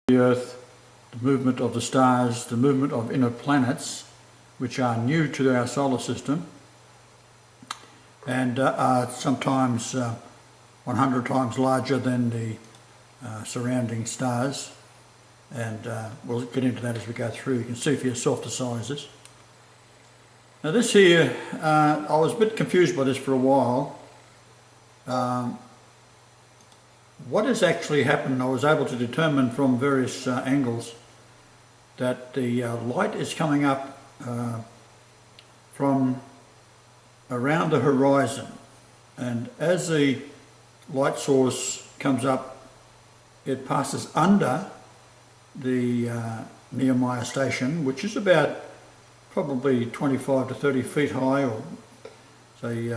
the Earth, the movement of the stars, the movement of inner planets, which are new to our solar system and are sometimes 100 times larger than the surrounding stars. And we'll get into that as we go through. You can see for yourself the sizes. Now this here, I was a bit confused by this for a while. What has actually happened, I was able to determine from various angles that the light is coming up from around the horizon, and as the light source comes up, it passes under the Niemeyer station, which is about probably 25 to 30 feet high, or say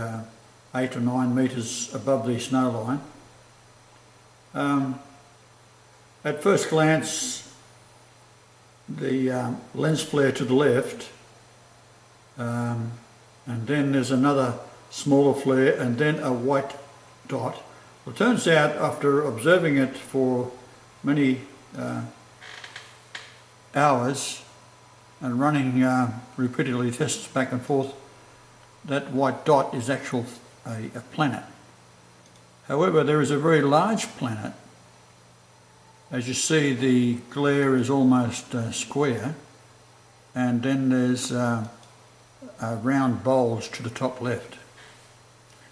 8 or 9 metres above the snow line. At first glance, the lens flare to the left, and then there's another smaller flare, and then a white dot. Well, it turns out, after observing it for many hours and running repeatedly tests back and forth, that white dot is actually a planet. However, there is a very large planet. As you see, the glare is almost square, and then there's a round bulge to the top left.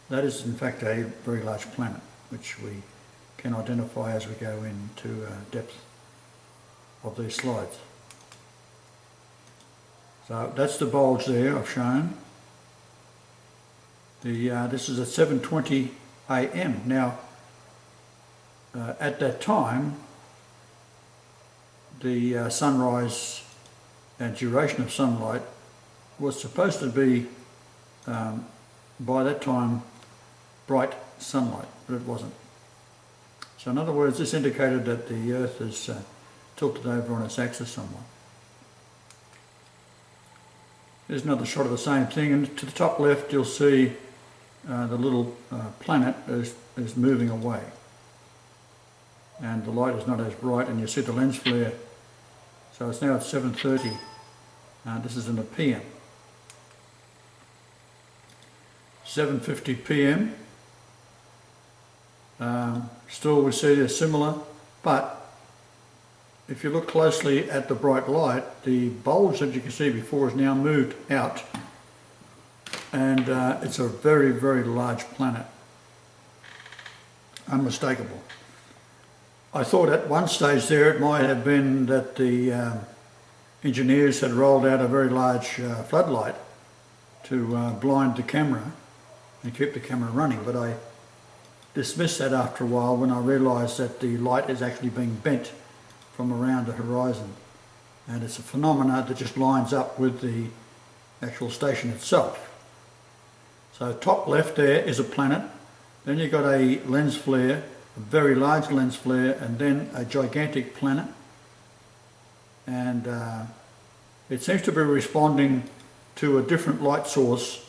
That is in fact a very large planet, which we can identify as we go into depth of these slides. So that's the bulge there I've shown. This is at 7:20 AM. Now, at that time, the sunrise and duration of sunlight was supposed to be, by that time, bright sunlight, but it wasn't. So in other words, this indicated that the Earth is tilted over on its axis somewhat. Here's another shot of the same thing, and to the top left you'll see the little planet is moving away, and the light is not as bright, and you see the lens flare. So it's now at 7:30. This is in the PM. 7:50 PM. Still we see they're similar, but if you look closely at the bright light, the bulge that you can see before is now moved out, and it's a very, very large planet. Unmistakable. I thought at one stage there it might have been that the engineers had rolled out a very large floodlight to blind the camera and keep the camera running, but I dismissed that after a while when I realised that the light is actually being bent from around the horizon, and it's a phenomena that just lines up with the actual station itself. So top left there is a planet, then you've got a lens flare, a very large lens flare, and then a gigantic planet, and it seems to be responding to a different light source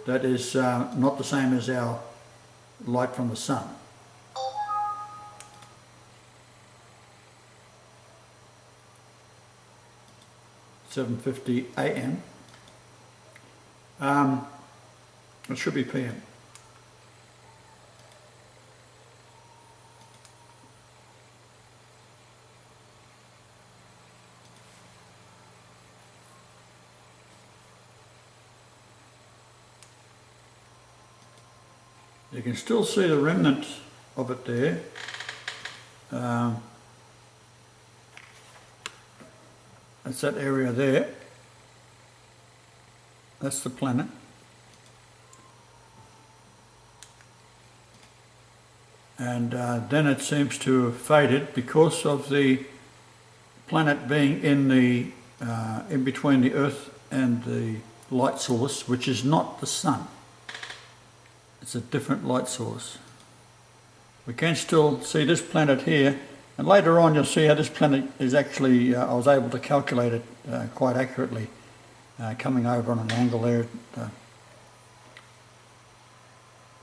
that is not the same as our light from the sun. (7:50 AM). It should be PM. You can still see the remnant of it there. That's that area there. That's the planet. And then it seems to have faded because of the planet being in the in between the Earth and the light source, which is not the sun. It's a different light source. We can still see this planet here, and later on you'll see how this planet is actually, I was able to calculate it quite accurately, coming over on an angle there,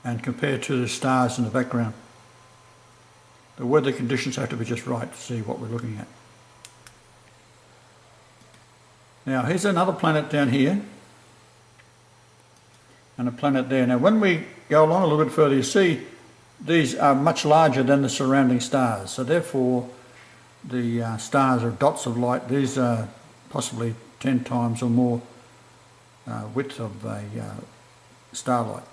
and compared to the stars in the background. The weather conditions have to be just right to see what we're looking at. Now here's another planet down here and a planet there. Now when we go along a little bit further, you see these are much larger than the surrounding stars, so therefore the stars are dots of light. These are possibly 10 times or more width of a starlight.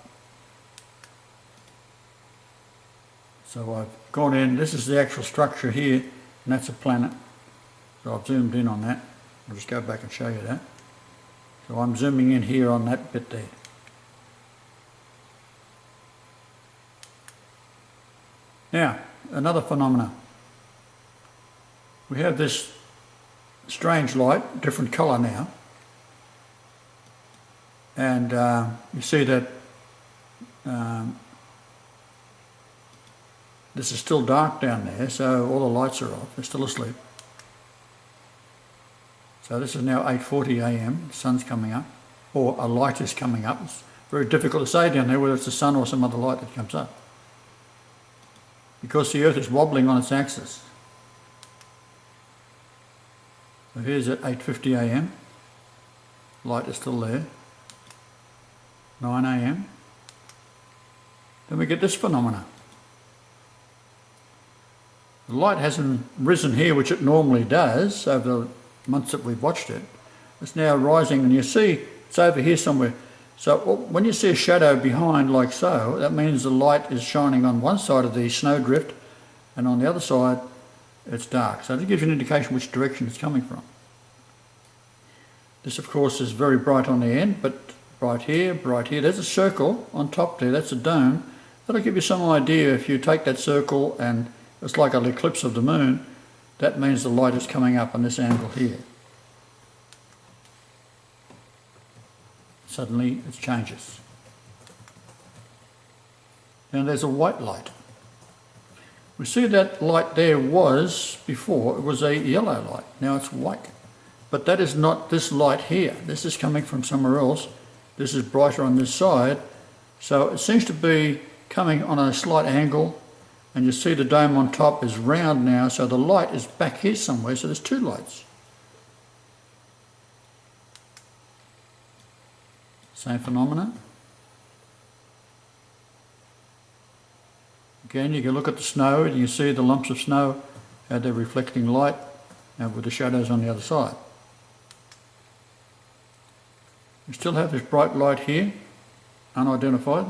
So I've gone in, this is the actual structure here, and that's a planet. So I've zoomed in on that. I'll just go back and show you that. So I'm zooming in here on that bit there. Now, another phenomena. We have this strange light, different colour now. And you see that this is still dark down there, so all the lights are off, they're still asleep. So this is now 8:40 AM, the sun's coming up, or a light is coming up. It's very difficult to say down there whether it's the sun or some other light that comes up, because the Earth is wobbling on its axis. So here's at 8:50 AM, light is still there, 9 AM. Then we get this phenomena. The light hasn't risen here, which it normally does over the months that we've watched it. It's now rising, and you see it's over here somewhere. So when you see a shadow behind like so, that means the light is shining on one side of the snowdrift, and on the other side it's dark. So it gives you an indication which direction it's coming from. This of course is very bright on the end, but bright here, there's a circle on top there, that's a dome. That'll give you some idea. If you take that circle and it's like an eclipse of the moon, that means the light is coming up on this angle here. Suddenly it changes. And there's a white light. We see that light there was, before, it was a yellow light. Now it's white. But that is not this light here. This is coming from somewhere else. This is brighter on this side. So it seems to be coming on a slight angle, and you see the dome on top is round now, so the light is back here somewhere, so there's two lights. Same phenomena. Again, you can look at the snow and you see the lumps of snow, how they're reflecting light, and with the shadows on the other side. We still have this bright light here, unidentified.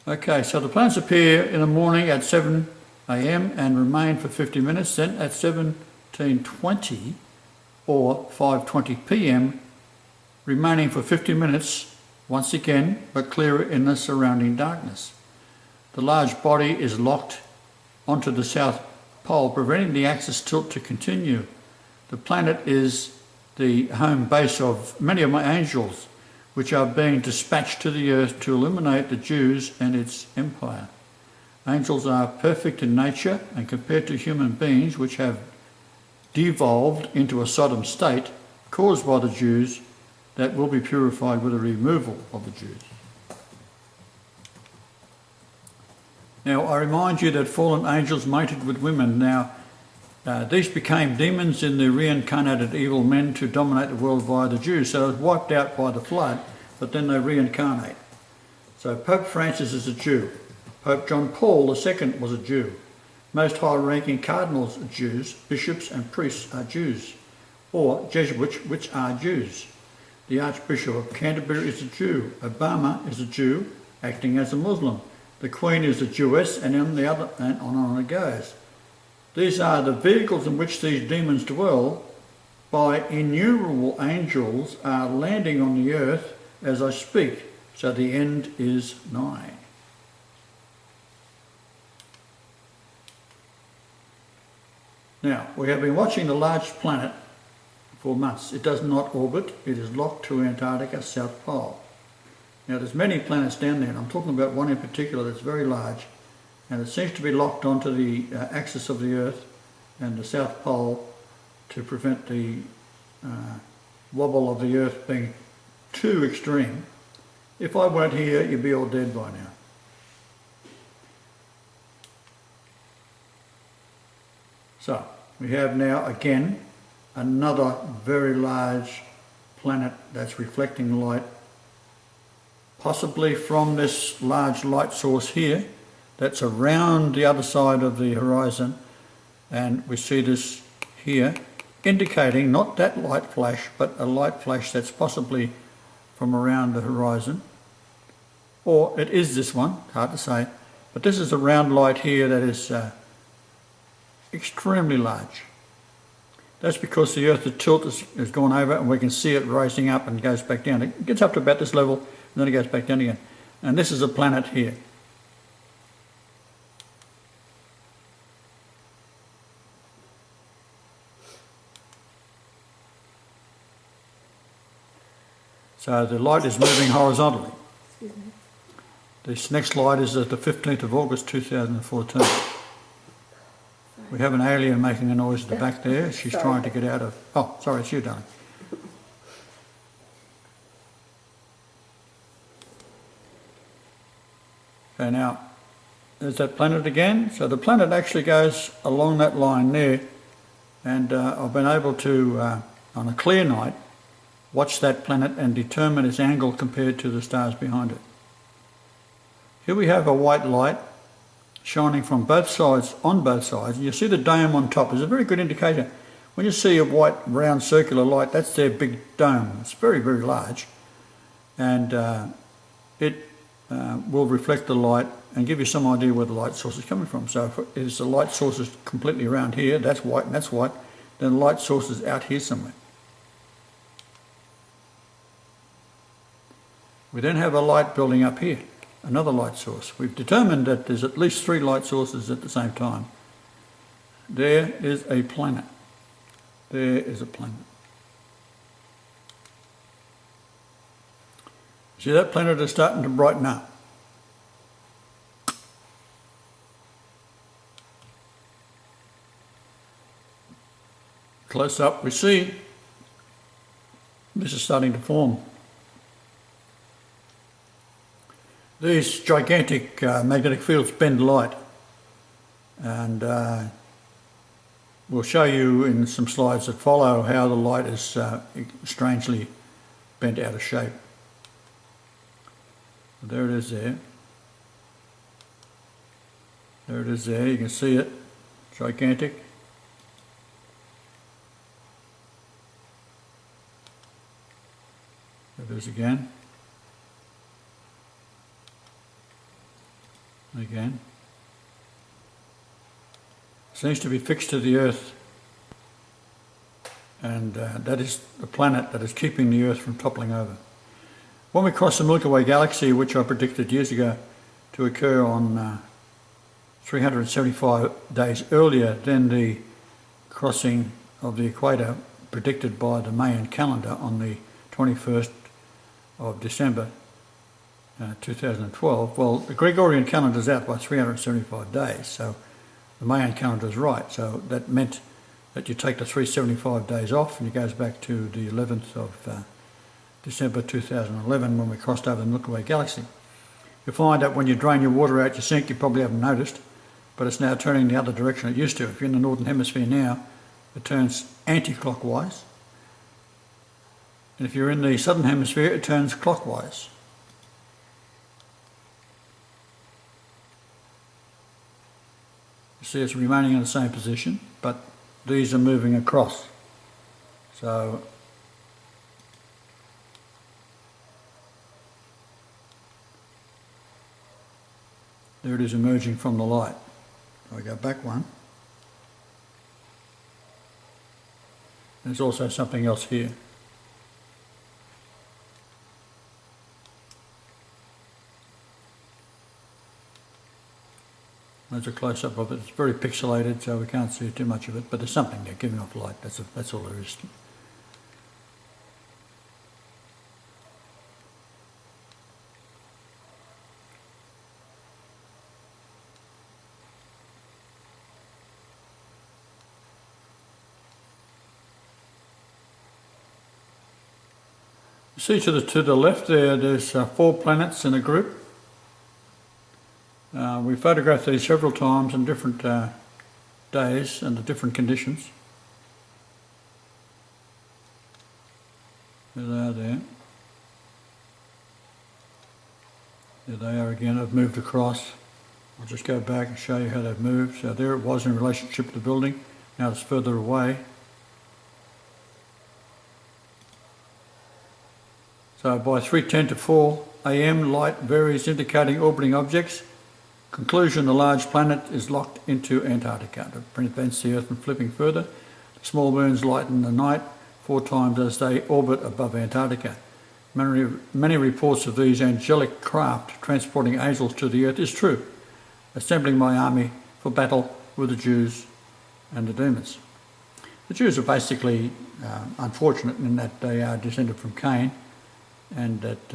Okay, so the planets appear in the morning at 7 AM and remain for 50 minutes, then at 17:20 or 5:20 PM, remaining for 50 minutes once again, but clearer in the surrounding darkness. The large body is locked onto the South Pole, preventing the axis tilt to continue. The planet is the home base of many of my angels, which are being dispatched to the earth to illuminate the Jews and its empire. Angels are perfect in nature, and compared to human beings, which have devolved into a Sodom state caused by the Jews, that will be purified with the removal of the Jews. Now, I remind you that fallen angels mated with women. Now, these became demons in the reincarnated evil men to dominate the world via the Jews. So it was wiped out by the flood, but then they reincarnate. So Pope Francis is a Jew. Pope John Paul II was a Jew. Most high-ranking cardinals are Jews. Bishops and priests are Jews, or Jesuits, which are Jews. The Archbishop of Canterbury is a Jew. Obama is a Jew, acting as a Muslim. The Queen is a Jewess, and on the other, and on it goes. These are the vehicles in which these demons dwell. By innumerable angels are landing on the earth as I speak, so the end is nigh. Now, we have been watching the large planet for months. It does not orbit. It is locked to Antarctica, South Pole. Now, there's many planets down there, and I'm talking about one in particular that's very large, and it seems to be locked onto the axis of the Earth and the South Pole to prevent the wobble of the Earth being too extreme. If I weren't here, you'd be all dead by now. So we have now again another very large planet that's reflecting light, possibly from this large light source here that's around the other side of the horizon, and we see this here indicating not that light flash but a light flash that's possibly from around the horizon, or it is this one, hard to say, but this is a round light here that is extremely large. That's because the Earth, the tilt has gone over and we can see it rising up and goes back down. It gets up to about this level and then it goes back down again. And this is a planet here. So the light is moving horizontally. This next light is at the 15th of August 2014. We have an alien making a noise at the back there. She's trying to get out of... Oh, sorry, it's you, darling. Okay, now, there's that planet again. So the planet actually goes along that line there, and I've been able to, on a clear night, watch that planet and determine its angle compared to the stars behind it. Here we have a white light shining from both sides, on both sides. You see the dome on top is a very good indicator. When you see a white round circular light, that's their big dome. It's very, very large, and it will reflect the light and give you some idea where the light source is coming from. So if the light source is completely around here, that's white and that's white, then the light source is out here somewhere. We then have a light building up here, another light source. We've determined that there's at least 3 light sources at the same time. There is a planet. There is a planet. See, that planet is starting to brighten up. Close up we see this is starting to form. These gigantic magnetic fields bend light, and we'll show you in some slides that follow how the light is strangely bent out of shape. There it is there. There it is there, you can see it, gigantic. There it is again. Again. Seems to be fixed to the Earth, and that is the planet that is keeping the Earth from toppling over. When we cross the Milky Way galaxy, which I predicted years ago to occur on 375 days earlier than the crossing of the equator predicted by the Mayan calendar on the 21st of December 2012, well, the Gregorian calendar is out by 375 days, so the Mayan calendar is right. So that meant that you take the 375 days off and it goes back to the 11th of December 2011 when we crossed over the Milky Way galaxy. You'll find that when you drain your water out your sink, you probably haven't noticed, but it's now turning the other direction it used to. If you're in the northern hemisphere now, it turns anti-clockwise, and if you're in the southern hemisphere, it turns clockwise. You see it's remaining in the same position, but these are moving across. So there it is emerging from the light. So I go back one. There's also something else here. There's a close-up of it. It's very pixelated, so we can't see too much of it, but there's something there giving off light. That's all there is. You see to the left there, there's 4 planets in a group. We photographed these several times in different days and the different conditions. There they are there. There they are again. I've moved across. I'll just go back and show you how they've moved. So there it was in relationship to the building. Now it's further away. So by 3:10 to 4 a.m. light varies indicating orbiting objects. Conclusion, the large planet is locked into Antarctica. It prevents the Earth from flipping further. The small moons lighten the night 4 times as they orbit above Antarctica. Many reports of these angelic craft transporting angels to the Earth is true, assembling my army for battle with the Jews and the demons. The Jews are basically unfortunate in that they are descended from Cain, and that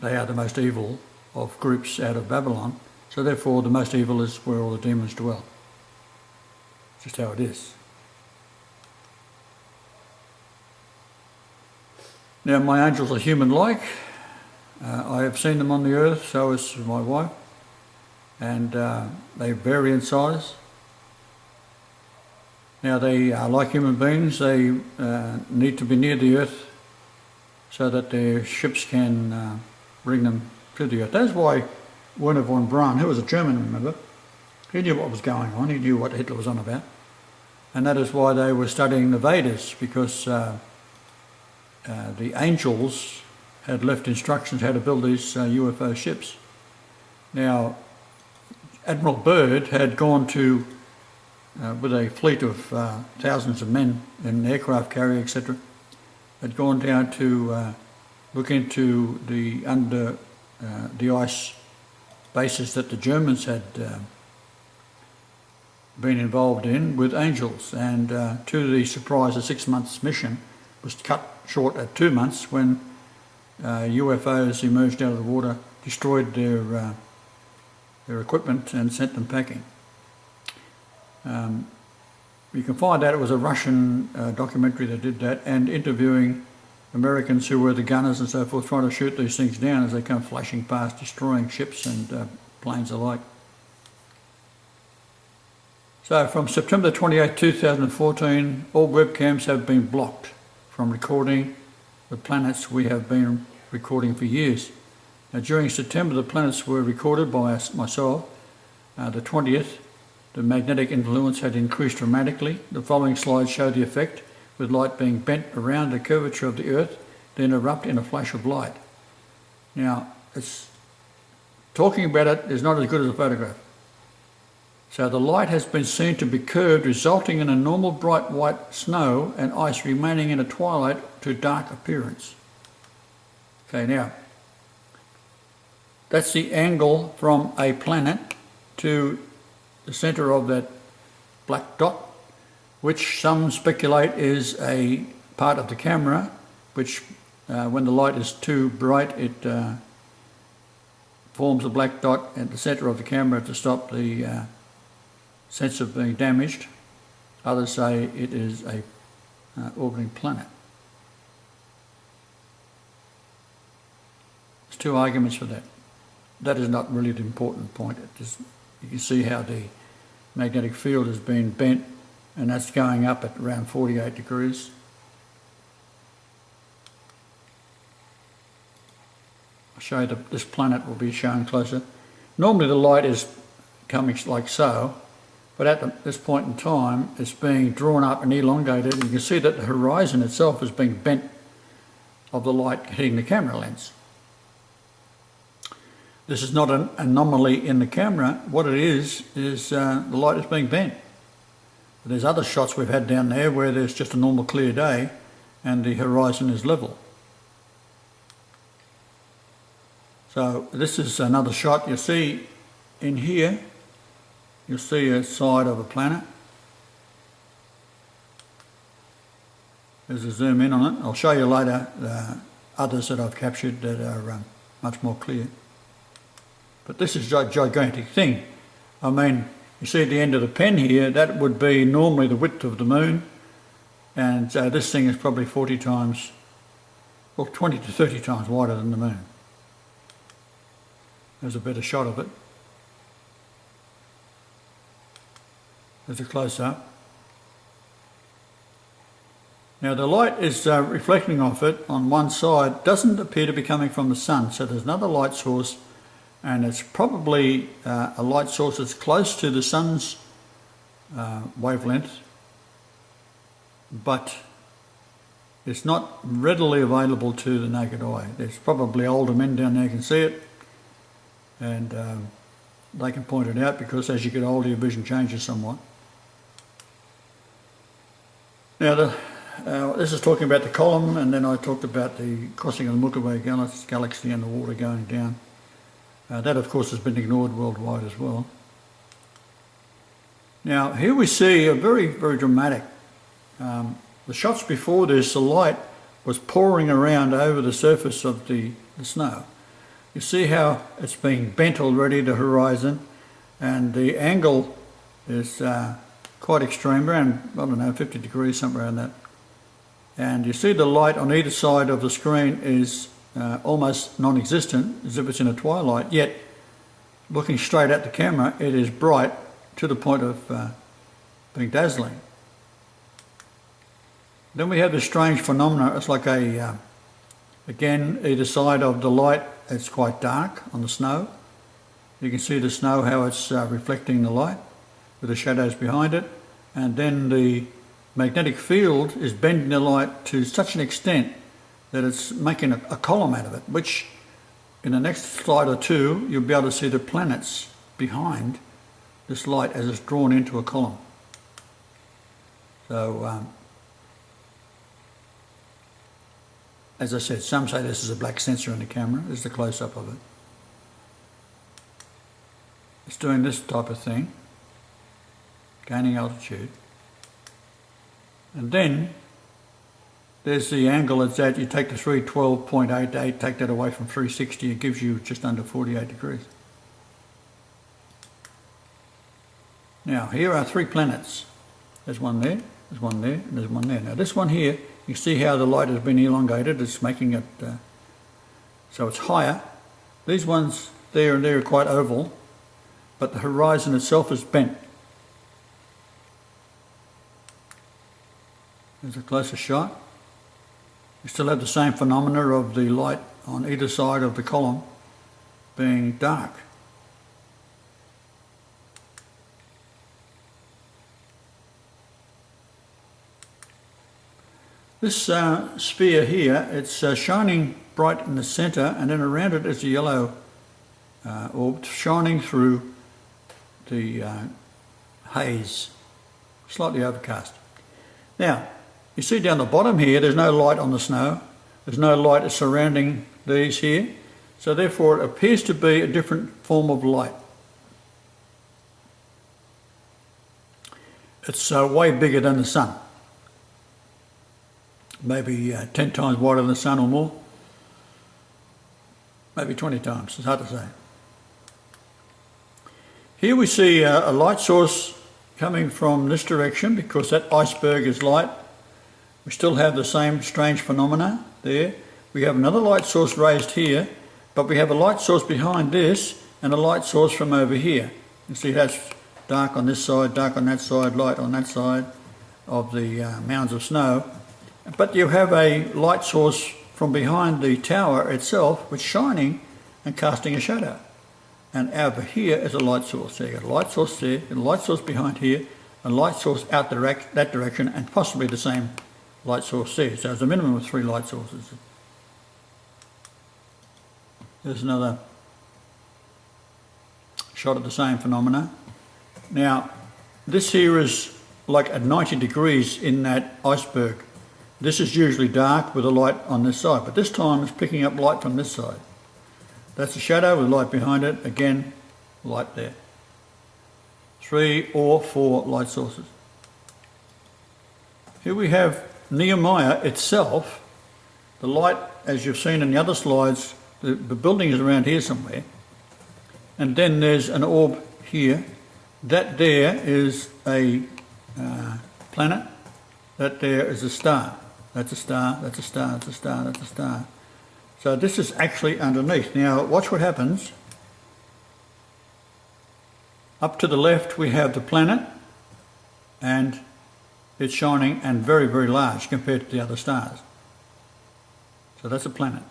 they are the most evil of groups out of Babylon, so therefore the most evil is where all the demons dwell. It's just how it is. Now my angels are human-like. I have seen them on the earth, so is my wife, and they vary in size. Now they are like human beings. They need to be near the earth so that their ships can bring them to the earth. That's why Werner von Braun, who was a German, remember, he knew what was going on, he knew what Hitler was on about. And that is why they were studying the Vedas, because the angels had left instructions how to build these UFO ships. Now, Admiral Byrd had gone to, with a fleet of thousands of men in aircraft carrier, etc., had gone down to look into the under the ice bases that the Germans had been involved in with angels, and to the surprise, a 6 months mission was cut short at 2 months when UFOs emerged out of the water, destroyed their equipment and sent them packing. You can find out it was a Russian documentary that did that, and interviewing Americans who were the gunners and so forth, trying to shoot these things down as they come flashing past, destroying ships and planes alike. So from September 28, 2014, all webcams have been blocked from recording the planets we have been recording for years. Now during September, the planets were recorded by myself. The 20th, the magnetic influence had increased dramatically. The following slides show the effect, with light being bent around the curvature of the Earth, then erupt in a flash of light. Now, talking about it is not as good as a photograph. So the light has been seen to be curved, resulting in a normal bright white snow and ice remaining in a twilight to dark appearance. Okay, now, that's the angle from a planet to the centre of that black dot, which some speculate is a part of the camera, which when the light is too bright, it forms a black dot at the centre of the camera to stop the sense of being damaged. Others say it is a orbiting planet. There's 2 arguments for that. That is not really the important point. You can see how the magnetic field has been bent, and that's going up at around 48 degrees. I'll show you this planet will be shown closer. Normally the light is coming like so, but at this point in time it's being drawn up and elongated. You can see that the horizon itself is being bent of the light hitting the camera lens. This is not an anomaly in the camera. What it is the light is being bent. There's other shots we've had down there where there's just a normal clear day and the horizon is level. So this is another shot. You see in here, you'll see a side of a planet. There's a zoom in on it. I'll show you later others that I've captured that are much more clear. But this is a gigantic thing. I mean, you see at the end of the pen here, that would be normally the width of the moon, and this thing is probably 40 times, well, 20 to 30 times wider than the moon. There's a better shot of it. There's a close-up. Now the light is reflecting off it on one side, doesn't appear to be coming from the sun, so there's another light source, and it's probably a light source that's close to the sun's wavelength, but it's not readily available to the naked eye. There's probably older men down there who can see it, and they can point it out, because as you get older your vision changes somewhat. Now this is talking about the column, and then I talked about the crossing of the Milky Way galaxy and the water going down. That of course has been ignored worldwide as well. Now here we see a very, very dramatic, the shots before this, the light was pouring around over the surface of the snow. You see how it's being bent already, the horizon, and the angle is quite extreme, around, I don't know, 50 degrees, somewhere around that. And you see the light on either side of the screen is almost non-existent, as if it's in a twilight, yet looking straight at the camera it is bright to the point of being dazzling. Then we have this strange phenomena. It's like again, either side of the light it's quite dark on the snow. You can see the snow, how it's reflecting the light with the shadows behind it, and then the magnetic field is bending the light to such an extent that it's making a column out of it, which in the next slide or two you'll be able to see the planets behind this light as it's drawn into a column. So as I said, some say this is a black sensor in the camera. This is the close-up of it. It's doing this type of thing, gaining altitude. And then there's the angle it's at. You take the 312.88, take that away from 360, it gives you just under 48 degrees. Now here are three planets. There's one there, there's one there, and there's one there. Now this one here, you see how the light has been elongated. It's making it so it's higher. These ones there and there are quite oval, but the horizon itself is bent. There's a closer shot. You still have the same phenomena of the light on either side of the column being dark. This sphere here, it's shining bright in the centre, and then around it is a yellow orb shining through the haze, slightly overcast. Now, you see down the bottom here, there's no light on the snow. There's no light surrounding these here. So therefore it appears to be a different form of light. It's way bigger than the sun. Maybe 10 times wider than the sun or more. Maybe 20 times, it's hard to say. Here we see a light source coming from this direction, because that iceberg is light. We still have the same strange phenomena there. We have another light source raised here, but we have a light source behind this and a light source from over here. You see that's dark on this side, dark on that side, light on that side of the mounds of snow. But you have a light source from behind the tower itself, which is shining and casting a shadow. And over here is a light source. So you've got a light source there, and a light source behind here, a light source out that direction, and possibly the same light source there. So there's a minimum of 3 light sources. There's another shot of the same phenomena. Now, this here is like at 90 degrees in that iceberg. This is usually dark with a light on this side, but this time it's picking up light from this side. That's a shadow with light behind it. Again, light there. 3 or 4 light sources. Here we have Nehemiah itself. The light, as you've seen in the other slides, the building is around here somewhere. And then there's an orb here. That there is a planet. That there is a star. That's a star, that's a star, that's a star, that's a star. So this is actually underneath. Now watch what happens. Up to the left we have the planet, and it's shining and very, very large compared to the other stars. So that's a planet.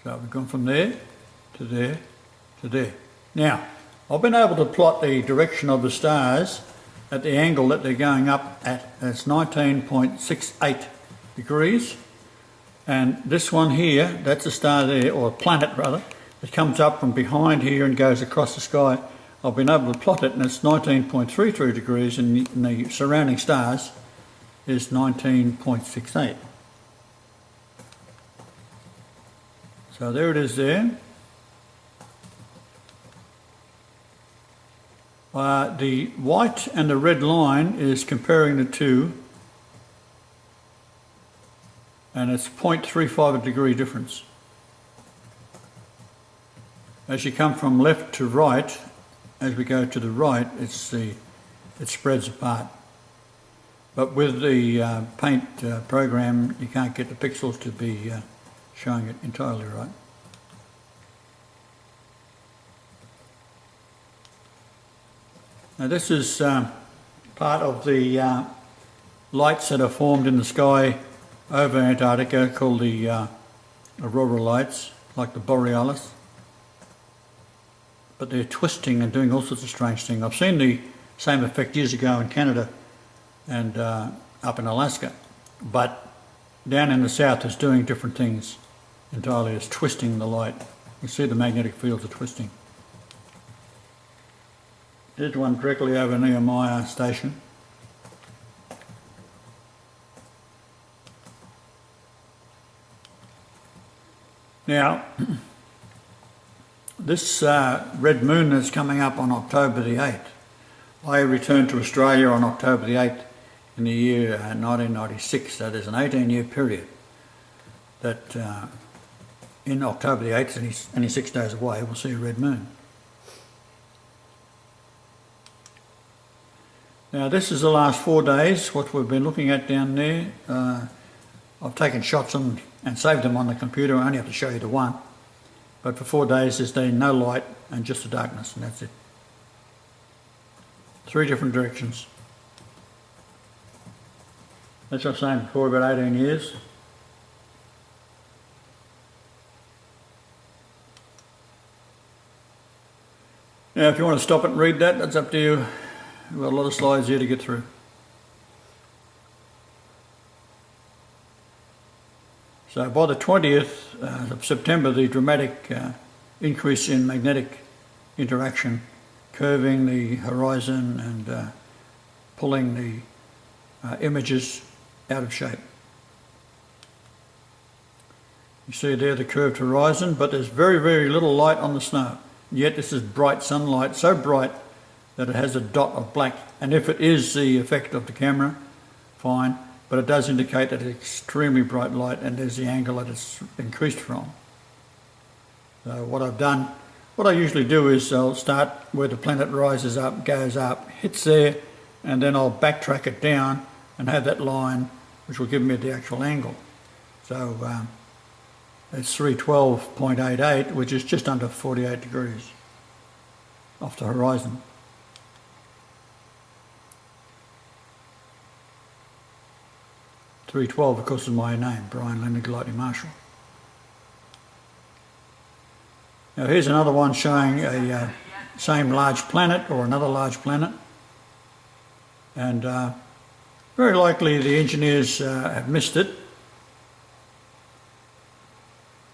So we've gone from there to there to there. Now, I've been able to plot the direction of the stars at the angle that they're going up at. It's 19.68 degrees. And this one here, that's a star there, or a planet rather, that comes up from behind here and goes across the sky. I've been able to plot it, and it's 19.33 degrees, and the surrounding stars is 19.68. So there it is there. The white and the red line is comparing the two, and it's 0.35 degree difference. As you come from left to right, as we go to the right, it spreads apart. But with the paint program, you can't get the pixels to be showing it entirely right. Now this is part of the lights that are formed in the sky over Antarctica, called the aurora lights, like the borealis. But they're twisting and doing all sorts of strange things. I've seen the same effect years ago in Canada and up in Alaska, but down in the south it's doing different things entirely. It's twisting the light. You see the magnetic fields are twisting. Here's one directly over near my station. Now, this red moon that's coming up on October the 8th, I returned to Australia on October the 8th in the year 1996, so there's an 18-year period that in October the 8th, only 6 days away, we'll see a red moon. Now this is the last 4 days, what we've been looking at down there. I've taken shots and saved them on the computer. I only have to show you the one. But for 4 days there's been no light and just the darkness, and that's it. 3 different directions. As I was saying before, about 18 years. Now if you want to stop it and read that, that's up to you. We've got a lot of slides here to get through. So by the 20th of September, the dramatic increase in magnetic interaction, curving the horizon and pulling the images out of shape. You see there the curved horizon, but there's very, very little light on the snow. Yet this is bright sunlight, so bright that it has a dot of black. And if it is the effect of the camera, fine, but it does indicate that it's extremely bright light, and there's the angle that it's increased from. So what I've done, what I usually do is I'll start where the planet rises up, goes up, hits there, and then I'll backtrack it down and have that line which will give me the actual angle. So it's 312.88, which is just under 48 degrees off the horizon. .312, of course, is my name, Brian Leonard Lightning Marshall. Now here's another one showing a same large planet or another large planet, and very likely the engineers have missed it,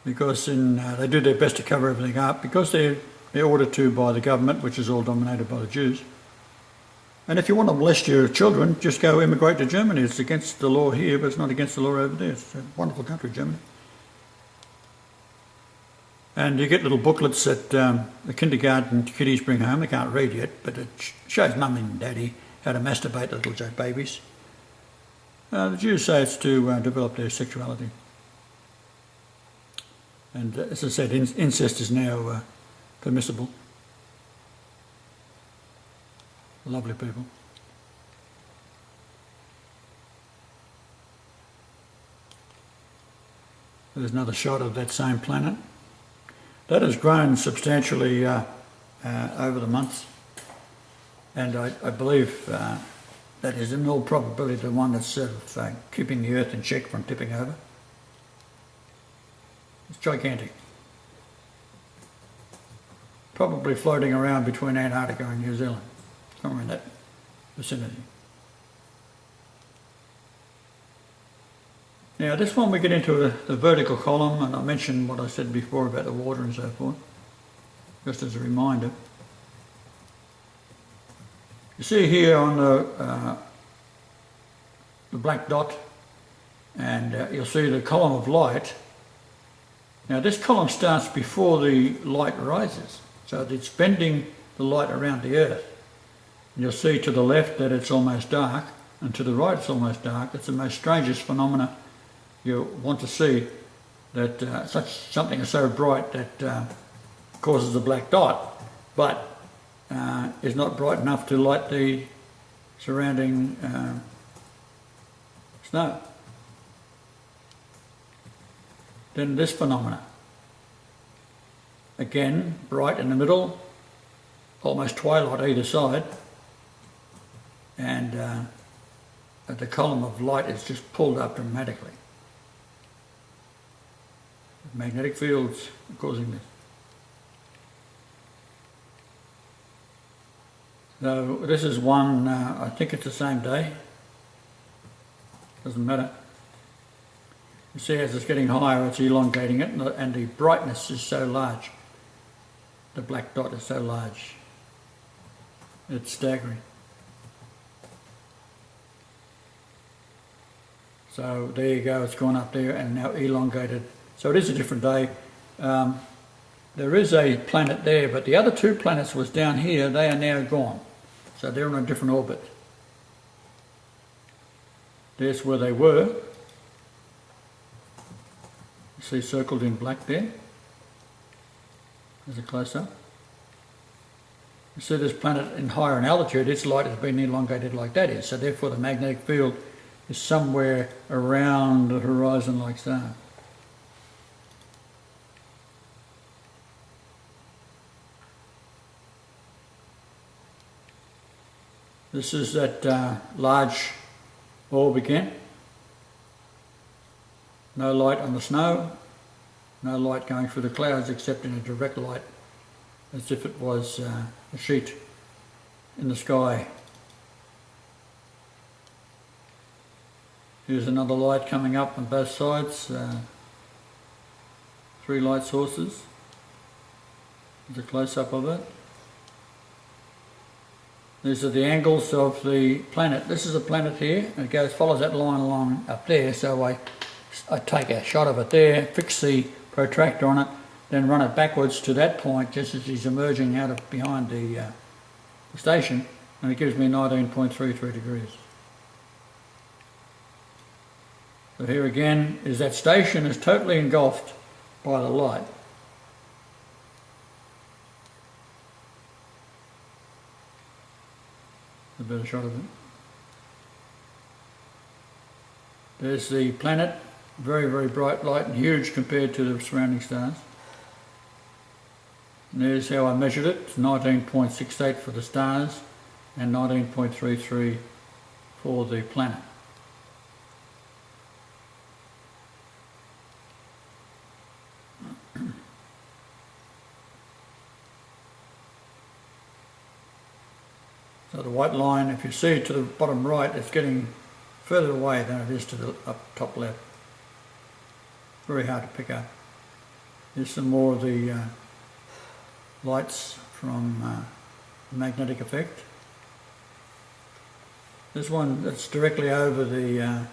because they do their best to cover everything up, because they're ordered to by the government, which is all dominated by the Jews. And if you want to molest your children, just go immigrate to Germany. It's against the law here, but it's not against the law over there. It's a wonderful country, Germany. And you get little booklets that the kindergarten kiddies bring home. They can't read yet, but it shows mum and daddy how to masturbate the little babies. The Jews say it's to develop their sexuality. And as I said, incest is now permissible. Lovely people. There's another shot of that same planet. That has grown substantially over the months, and I believe that is in all probability the one that's sort of keeping the Earth in check from tipping over. It's gigantic. Probably floating around between Antarctica and New Zealand, somewhere in that vicinity. Now this one we get into the vertical column, and I mentioned what I said before about the water and so forth, just as a reminder. You see here on the black dot, and you'll see the column of light. Now this column starts before the light rises, so it's bending the light around the Earth. And you'll see to the left that it's almost dark, and to the right it's almost dark. It's the most strangest phenomena you want to see, that something is so bright that causes a black dot, but is not bright enough to light the surrounding snow. Then this phenomena, again bright in the middle, almost twilight either side, and the column of light is just pulled up dramatically. Magnetic fields are causing this. So this is one, I think it's the same day, doesn't matter. You see as it's getting higher it's elongating it, and the brightness is so large, the black dot is so large, it's staggering. So there you go, it's gone up there and now elongated. So it is a different day. There is a planet there, but the other two planets was down here, they are now gone. So they're on a different orbit. There's where they were. You see circled in black there. There's a close-up. You see this planet in higher in altitude, its light has been elongated like that is. So therefore the magnetic field is somewhere around the horizon like so. This is that large orb again. No light on the snow, no light going through the clouds except in a direct light, as if it was a sheet in the sky. Here's another light coming up on both sides, 3 light sources. There's a close-up of it. These are the angles of the planet. This is a planet here, and it follows that line along up there, so I take a shot of it there, fix the protractor on it, then run it backwards to that point just as he's emerging out of behind the station, and it gives me 19.33 degrees. So here again is that station is totally engulfed by the light. A better shot of it. There's the planet, very, very bright light and huge compared to the surrounding stars. And there's how I measured it. It's 19.68 for the stars and 19.33 for the planet. So the white line, if you see it to the bottom right, it's getting further away than it is to the up top left. Very hard to pick up. Here's some more of the lights from the magnetic effect. This one that's directly over the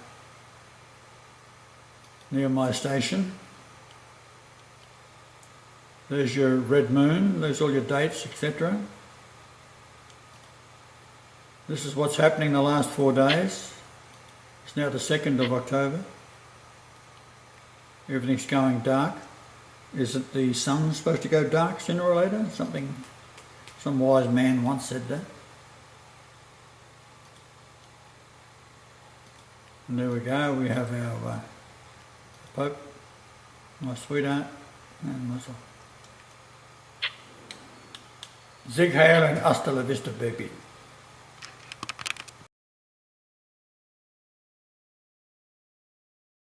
near my station. There's your red moon, there's all your dates, etc. This is what's happening the last 4 days. It's now the 2nd of October. Everything's going dark. Is it the sun supposed to go dark sooner or later? Some wise man once said that. And there we go, we have our Pope, my sweetheart, and myself. Zig heil and hasta la vista, baby.